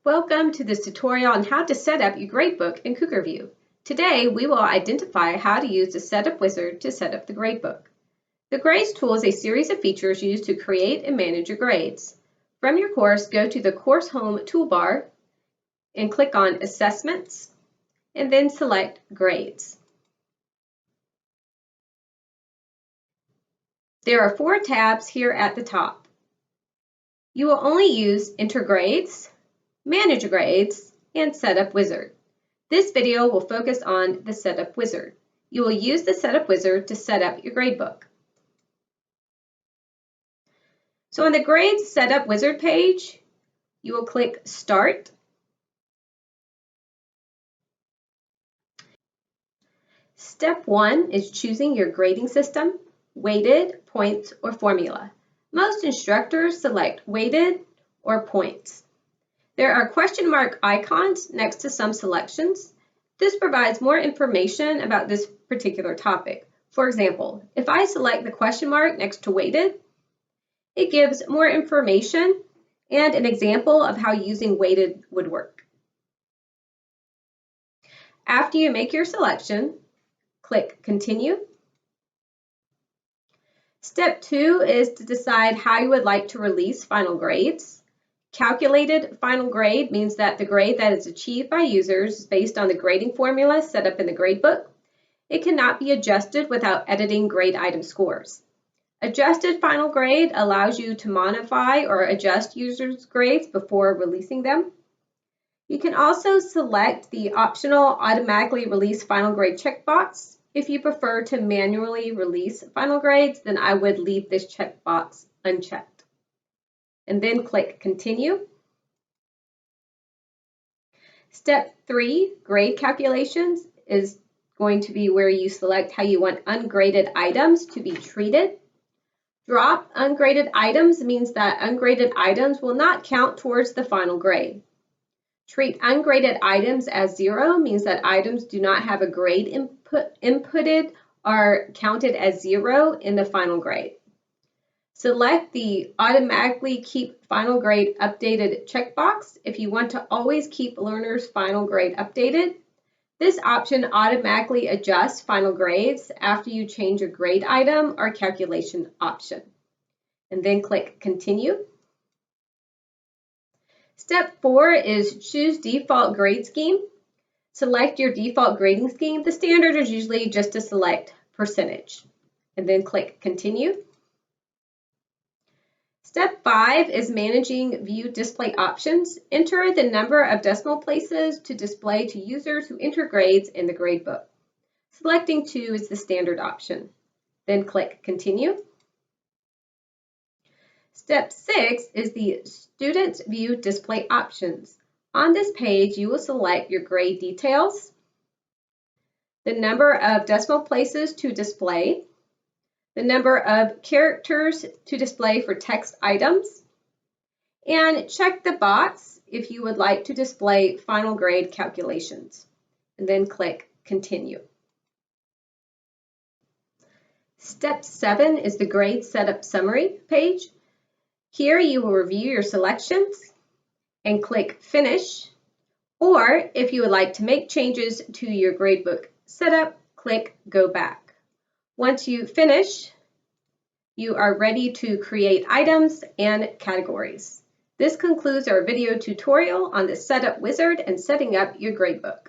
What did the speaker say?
Welcome to this tutorial on how to set up your gradebook in CougarVIEW. Today we will identify how to use the Setup Wizard to set up the gradebook. The Grades tool is a series of features used to create and manage your grades. From your course, go to the Course Home toolbar and click on Assessments and then select Grades. There are 4 tabs here at the top. You will only use Enter Grades, Manage Grades, and Setup Wizard. This video will focus on the Setup Wizard. You will use the Setup Wizard to set up your gradebook. So on the Grades Setup Wizard page, you will click Start. Step 1 is choosing your grading system, weighted, points, or formula. Most instructors select weighted or points. There are question mark icons next to some selections. This provides more information about this particular topic. For example, if I select the question mark next to weighted, it gives more information and an example of how using weighted would work. After you make your selection, click Continue. Step 2 is to decide how you would like to release final grades. Calculated final grade means that the grade that is achieved by users is based on the grading formula set up in the gradebook. It cannot be adjusted without editing grade item scores. Adjusted final grade allows you to modify or adjust users' grades before releasing them. You can also select the optional automatically release final grade checkbox. If you prefer to manually release final grades, then I would leave this checkbox unchecked. And then click Continue. Step 3, grade calculations, is going to be where you select how you want ungraded items to be treated. Drop ungraded items means that ungraded items will not count towards the final grade. Treat ungraded items as 0 means that items do not have a grade inputted are counted as 0 in the final grade. Select the Automatically Keep Final Grade Updated checkbox if you want to always keep learners' final grade updated. This option automatically adjusts final grades after you change a grade item or calculation option. And then click Continue. Step 4 is choose default grade scheme. Select your default grading scheme. The standard is usually just to select percentage. And then click Continue. Step 5 is managing view display options. Enter the number of decimal places to display to users who enter grades in the gradebook. Selecting 2 is the standard option. Then click Continue. Step 6 is the Students View Display Options. On this page, you will select your grade details, the number of decimal places to display, the number of characters to display for text items, and check the box if you would like to display final grade calculations, and then click Continue. Step 7 is the Grade Setup Summary page. Here you will review your selections and click Finish, or if you would like to make changes to your gradebook setup, click Go Back. Once you finish, you are ready to create items and categories. This concludes our video tutorial on the Setup Wizard and setting up your gradebook.